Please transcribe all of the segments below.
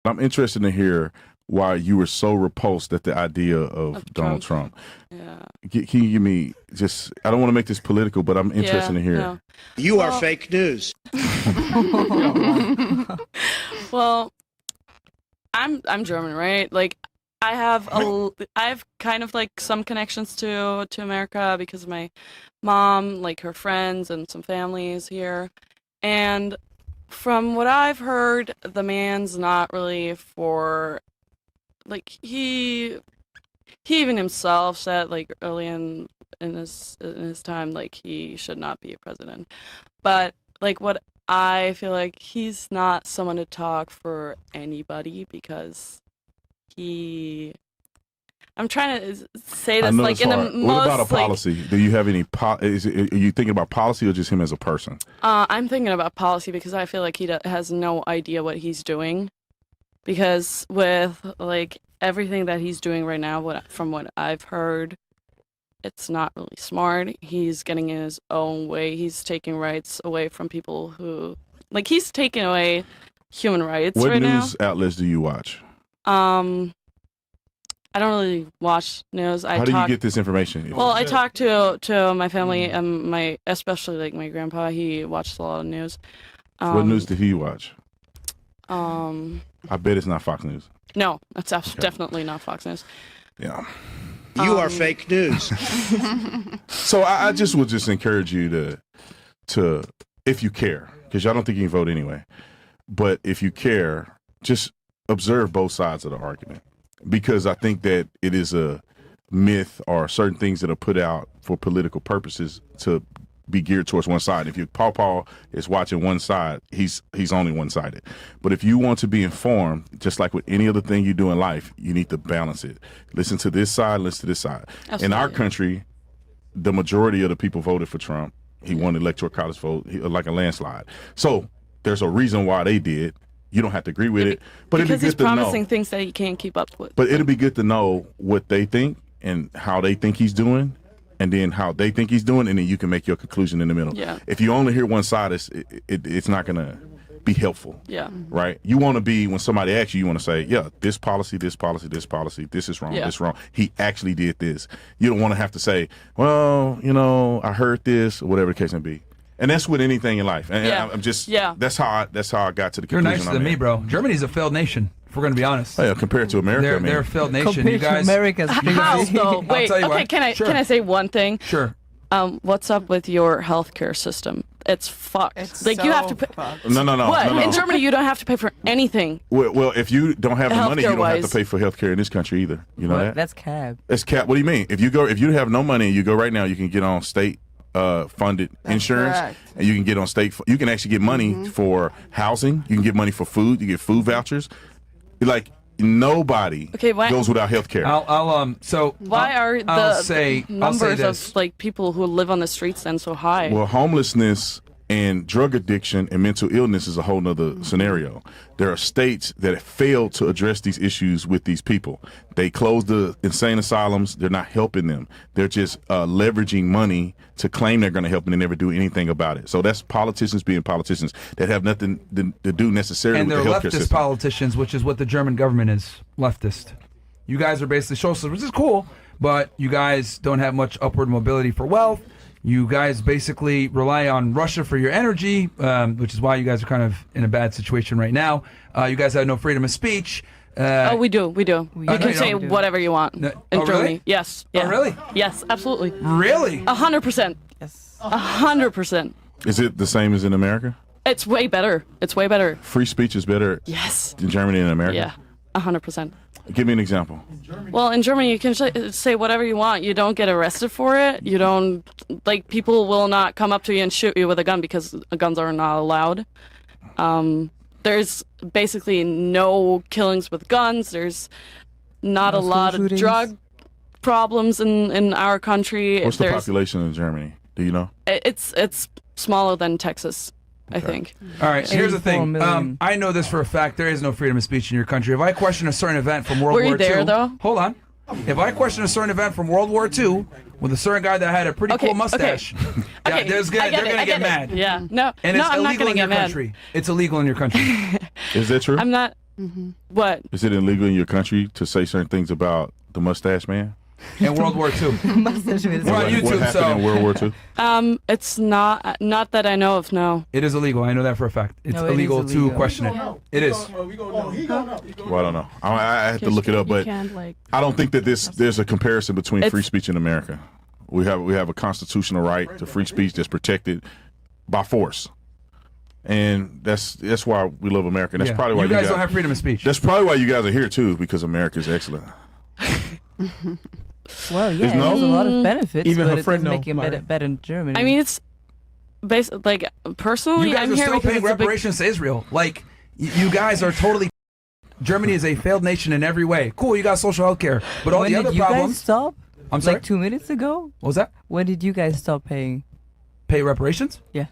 I'm interested to hear why you were so repulsed at the idea of Donald Trump. Yeah. Can you give me just? I don't want to make this political, but I'm interested to hear. No. You are fake news. Well, I'm German, right? Like, I have kind of like some connections to America because of my mom, like her friends and some families here. And from what I've heard, the man's not really for, like, he even himself said, like, early in his time, like, he should not be a president. But like, what I feel like, he's not someone to talk for anybody because I'm trying to say this like in the most. What about a policy? Do you have any? Are you thinking about policy or just him as a person? I'm thinking about policy because I feel like he has no idea what he's doing. Because with like everything that he's doing right now, from what I've heard, it's not really smart. He's getting in his own way. He's taking rights away from people who, like, he's taking away human rights right now. What news outlets do you watch? I don't really watch news. How do you get this information? Well, I talk to my family and especially like my grandpa. He watches a lot of news. What news did he watch? I bet it's not Fox News. No, that's definitely not Fox News. Yeah. You are fake news. So I just would just encourage you to if you care, because I don't think you can vote anyway, but if you care, just observe both sides of the argument. Because I think that it is a myth or certain things that are put out for political purposes to be geared towards one side. If your Paw is watching one side, he's only one-sided. But if you want to be informed, just like with any other thing you do in life, you need to balance it. Listen to this side, listen to this side. Absolutely. In our country, the majority of the people voted for Trump. He won the electoral college vote like a landslide. So there's a reason why they did. You don't have to agree with it, but because he's promising things that he can't keep up with. But it'll be good to know what they think and how they think he's doing, and then how they think he's doing, and then you can make your conclusion in the middle. Yeah. If you only hear one side, it's not gonna be helpful. Yeah. Right. You want to be, when somebody asks you, you want to say, yeah, this policy, this policy, this policy, this is wrong, this is wrong. He actually did this. You don't want to have to say, well, I heard this, or whatever the case may be. And that's with anything in life. And I'm just, that's how I got to the conclusion. You're nicer than me, bro. Germany's a failed nation, if we're going to be honest. Yeah, compared to America, they're a failed nation. Compared you guys, to America's how though? Wait, tell you okay, what. can I say one thing? Sure. What's up with your healthcare system? It's fucked. It's like, you have to pay. No. What? No. In Germany, you don't have to pay for anything. Well, if you don't have the money, you don't have to Healthcare-wise. pay for healthcare in this country either. You know that? That's cab. That's cap. What do you mean? If you have no money and you go right now, you can get on state funded insurance, correct. and you can get on state. You can actually get money for housing. You can get money for food. You get food vouchers. Like, nobody goes without health care. Why are the numbers this. of like people who live on the streets then so high? Well, homelessness and drug addiction and mental illness is a whole nother scenario. There are states that have failed to address these issues with these people. They closed the insane asylums. They're not helping them. They're just leveraging money to claim they're going to help and they never do anything about it. So that's politicians being politicians that have nothing to do necessarily and with the they're healthcare leftist system. politicians, which is what the German government is, leftist. You guys are basically socialists, which is cool, but you guys don't have much upward mobility for wealth. You guys basically rely on Russia for your energy, which is why you guys are kind of in a bad situation right now. You guys have no freedom of speech. We do. You can say whatever you want in Germany. Really? Yes. Oh, really? Yes, absolutely. Really? 100%. Yes. 100%. Is it the same as in America? It's way better. Free speech is better in Germany than America? Yeah, 100%. Give me an example. Well, in Germany, you can say whatever you want. You don't get arrested for it. You don't, like, people will not come up to you and shoot you with a gun because guns are not allowed. There's basically no killings with guns. There's not a lot of drug problems in our country. What's the population in Germany? Do you know? It's smaller than Texas. I think. All right, so here's the thing. I know this for a fact. There is no freedom of speech in your country. If I question a certain event from World War II... Were you there, though? Hold on. If I question a certain event from World War II with a certain guy that had a pretty cool mustache, they're going to get mad. Yeah. No, And it's I'm not illegal going to in your get mad. country. It's illegal in your country. Is that true? I'm not... What? Is it illegal in your country to say certain things about the mustache man? In World War II. We're on What YouTube, happened so in World War II? It's not that I know of. No. it is illegal. I know that for a fact. It's No, it is illegal to illegal. question it. It is. Well, I don't know. I have to look it up, You but can't, like, I don't think that there's a comparison between It's- free speech in America. We have a constitutional right to free speech that's protected by force, and that's why we love America. And that's Yeah. probably why you guys don't have freedom of speech. That's probably why you guys are here too, because America is excellent. Well, yeah, no- there's a lot of benefits, Even but her it friend doesn't know, make it Myra. better in Germany. I mean, it's like personally, You guys I'm are here still because paying it's a big. reparations to Israel. Like, you guys are totally. Germany is a failed nation in every way. Cool, you got social health care, but all when the did other you guys problems. stop? I'm sorry. Like 2 minutes ago? What was that? When did you guys stop paying? Pay reparations? Yeah.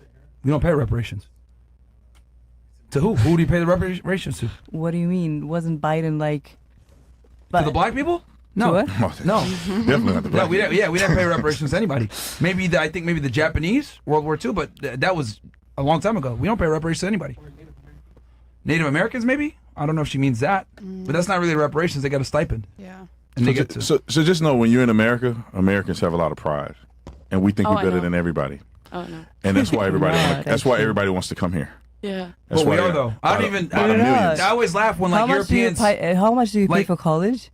We don't pay reparations. To who? Who do you pay the reparations to? What do you mean? Wasn't Biden like? To the black people? No. what? No. Definitely not the No, black we people. didn't, we didn't pay reparations to anybody. Maybe I think maybe the Japanese, World War II, but that was a long time ago. We don't pay reparations to anybody. Native Americans, maybe? I don't know if she means that, but that's not really reparations. They got a stipend, Yeah. and they get to. So just know when you're in America, Americans have a lot of pride, and we think Oh, we're I better know. than everybody, Oh no. and that's why everybody Right, that's why actually. everybody wants to come here. Yeah. That's Well, we why are though. I don't even. by the We're not. millions. I always laugh when How like much do you Europeans. pay? How much do you pay like- for college?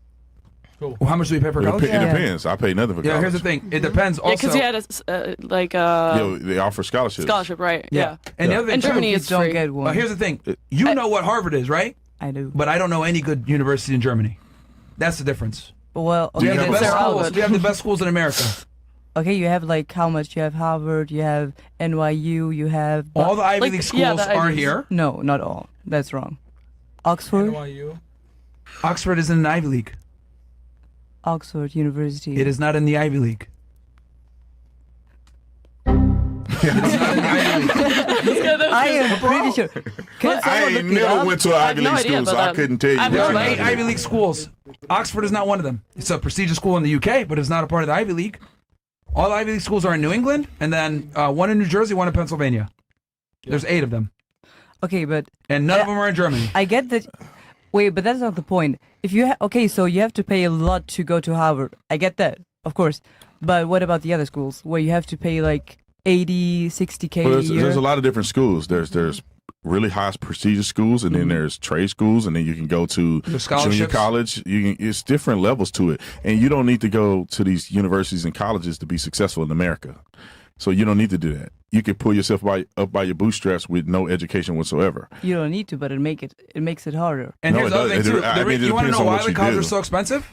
Well, how much do we pay for It college? dep- it depends. I pay nothing for Yeah, college. here's the thing. It depends Yeah, also. because you had a Yo, they offer scholarships. scholarship, right? yeah. And the other thing In too, Germany, You it's don't free. get one. here's the thing. You know what Harvard is, right? I do. But I don't know any good university in Germany. That's the difference. Well, Do you okay, have The a best they're best all schools. good. We have the best schools in America. Okay, you have like how much? You have Harvard, you have NYU, you have. All the Ivy Like, League yeah, schools the Ivy are Leagues. here. No, not all. That's wrong. Oxford, Oxford is in an Ivy League. Oxford University. It is not in the Ivy League. It is not in the Ivy League. I am pretty sure. Can I someone ain't look it never up? went to an I have Ivy no League idea, school, so but, I couldn't tell you. I've There what's are never an 8 been. Ivy League schools. Oxford is not one of them. It's a prestigious school in the UK, but it's not a part of the Ivy League. All the Ivy League schools are in New England, and then one in New Jersey, one in Pennsylvania. There's 8 of them, Okay, but and none of them are in Germany. I get that. Wait, but that's not the point. If you okay, so you have to pay a lot to go to Harvard. I get that, of course. But what about the other schools where you have to pay like 80, 60K Well, a year? there's a lot of different schools. There's really high prestigious schools, and then there's trade schools, and then you can go to There's junior scholarships. college. It's different levels to it, and you don't need to go to these universities and colleges to be successful in America. So you don't need to do that. You can pull yourself up by your bootstraps with no education whatsoever. You don't need to, but it makes it harder. And No, here's it the other does- thing it- too. I mean, it You want to depends know on why what the you colleges do. are so expensive?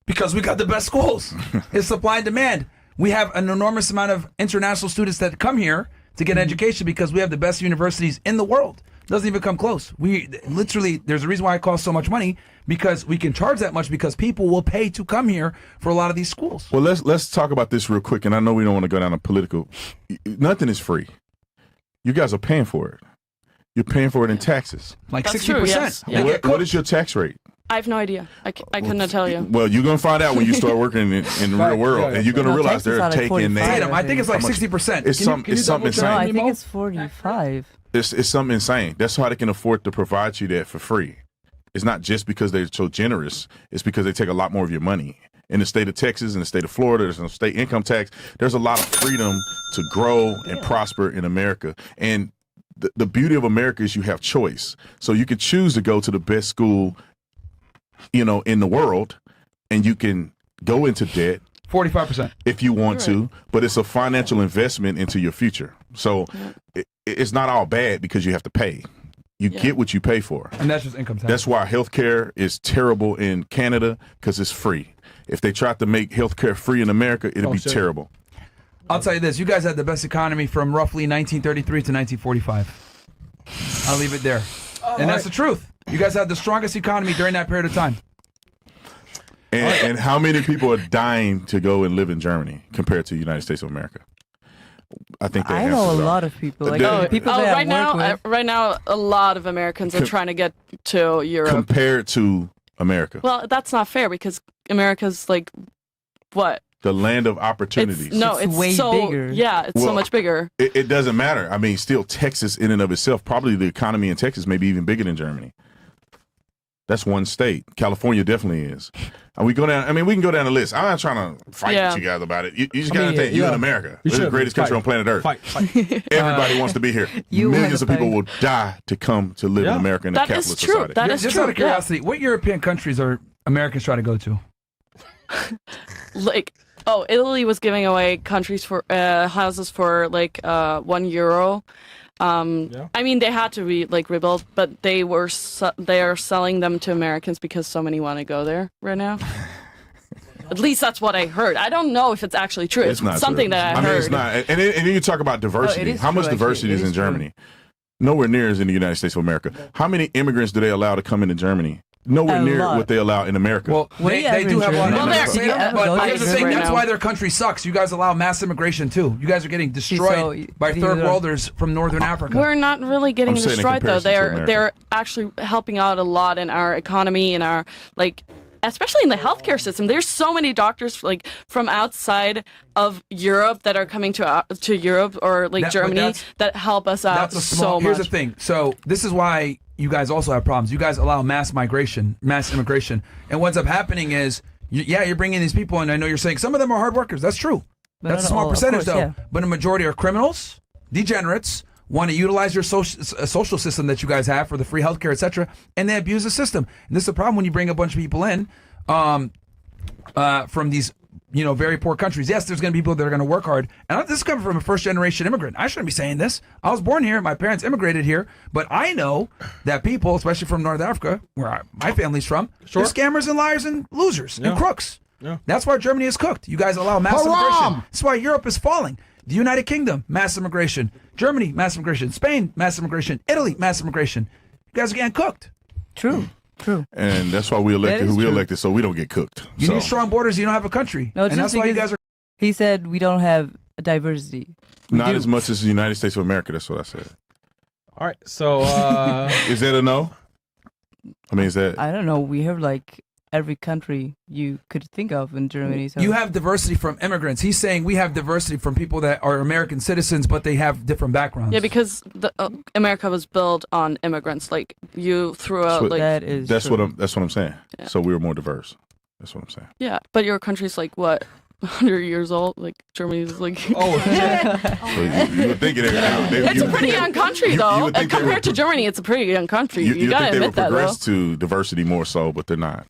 Because we got the best schools. It's supply and demand. We have an enormous amount of international students that come here to get education because we have the best universities in the world. Doesn't even come close. We literally, there's a reason why it costs so much money, because we can charge that much because people will pay to come here for a lot of these schools. Well, let's talk about this real quick, and I know we don't want to go down a political. Nothing is free. You guys are paying for it. You're paying for it in taxes. Like That's 60%. true, yes. They Yeah. get What cooked. is your tax rate? I have no idea. I couldn't tell you. Well, you're gonna find out when you start working in the real world, and you're gonna No, realize taxes they're are like taking 45. that. Tatum, I think it's like How much- 60%. It's something No, I insane. think it's 45. It's something insane. That's how they can afford to provide you that for free. It's not just because they're so generous. It's because they take a lot more of your money. In the state of Texas, in the state of Florida, there's no state income tax. There's a lot of freedom to grow and prosper in America. And the beauty of America is you have choice. So you can choose to go to the best school, in the world, and you can go into debt 45%. if you want to, but it's a financial investment into your future. So it's not all bad because you have to pay. You get what you pay for. And that's just income tax. That's why healthcare is terrible in Canada, because it's free. If they tried to make healthcare free in America, it'd be terrible. I'll tell you this. You guys had the best economy from roughly 1933 to 1945. I'll leave it there. And that's the truth. You guys had the strongest economy during that period of time. And how many people are dying to go and live in Germany compared to the United States of America? I think they I have know a to. lot of people. Like Oh, people that right I work now, with. right now, a lot of Americans are trying to get to Europe. Compared to America, Well, that's not fair because America's like, what? the land of opportunities. It's way so bigger. Yeah, it's so Well, much bigger. It doesn't matter. I mean, still, Texas in and of itself, probably the economy in Texas may be even bigger than Germany. That's one state. California definitely is. And we go down. I mean, we can go down the list. I'm not trying to fight with you guys about it. You just got to think. You in America. This is the greatest country on planet Earth. Fight. Everybody wants to be here. Millions of people will die to come to live in America in a capitalist society. That is Just true. out of curiosity, what European countries are Americans trying to go to? Like, Italy was giving away countries for houses for like €1. I mean, they had to be like rebuilt, but they are selling them to Americans because so many want to go there right now. At least that's what I heard. I don't know if it's actually true. It's not something true. that I heard. mean, it's not. And then you talk about diversity. is How much true, diversity actually. is It in is true. Germany? Nowhere near as in the United States of America. How many immigrants do they allow to come into Germany? Nowhere A near lot. what they allow in America. Well, they do have a lot of Well, immigrants. they're- yeah, but those here's the are thing, right that's now. why their country sucks. You guys allow mass immigration too. You guys are getting destroyed So, by these third are- worlders from Northern Africa. We're not really getting I'm saying in destroyed though. comparison to America. They're actually helping out a lot in our economy, in our like, especially in the healthcare system. There's so many doctors like from outside of Europe that are coming to Europe or like But Germany that's- that help us out That's a small. so Here's much. the thing. So this is why you guys also have problems. You guys allow mass migration, mass immigration, and what's up happening is, you're bringing these people, and I know you're saying some of them are hard workers. That's true. But That's a not small all, of percentage, course, though. yeah. But a majority are criminals, degenerates, want to utilize your social system that you guys have for the free healthcare, etc., and they abuse the system. And this is the problem when you bring a bunch of people in from these very poor countries. Yes, there's going to be people that are going to work hard. And this is coming from a first-generation immigrant. I shouldn't be saying this. I was born here. My parents immigrated here. But I know that people, especially from North Africa, where my family's from, they're scammers and liars and losers and crooks. Yeah. That's why Germany is cooked. You guys allow mass immigration. That's why Europe is falling. The United Kingdom, mass immigration. Germany, mass immigration. Spain, mass immigration. Italy, mass immigration. You guys are getting cooked. True. and that's why we elected That who is we true. elected, so we don't get cooked. You So- need strong borders. You don't have a country. No, and just that's why you because- guys are. He said we don't have diversity. We Not do. as much as the United States of America. That's what I said. All right. So Is that a no? I mean, is that I don't know. We have like every country you could think of in Germany. So You have diversity from immigrants. He's saying we have diversity from people that are American citizens, but they have different backgrounds. Yeah, because America was built on immigrants. Like you threw out, what- like that is that's true. what I'm saying. Yeah. So we were more diverse. That's what I'm saying. yeah, but your country's like what, 100 years old? Like Germany's like. oh shit. So you would think It's a pretty young country, though. would think they Compared to would- Germany, it's a pretty young country. You you gotta think they admit would that, though. progress to diversity more so, but they're not.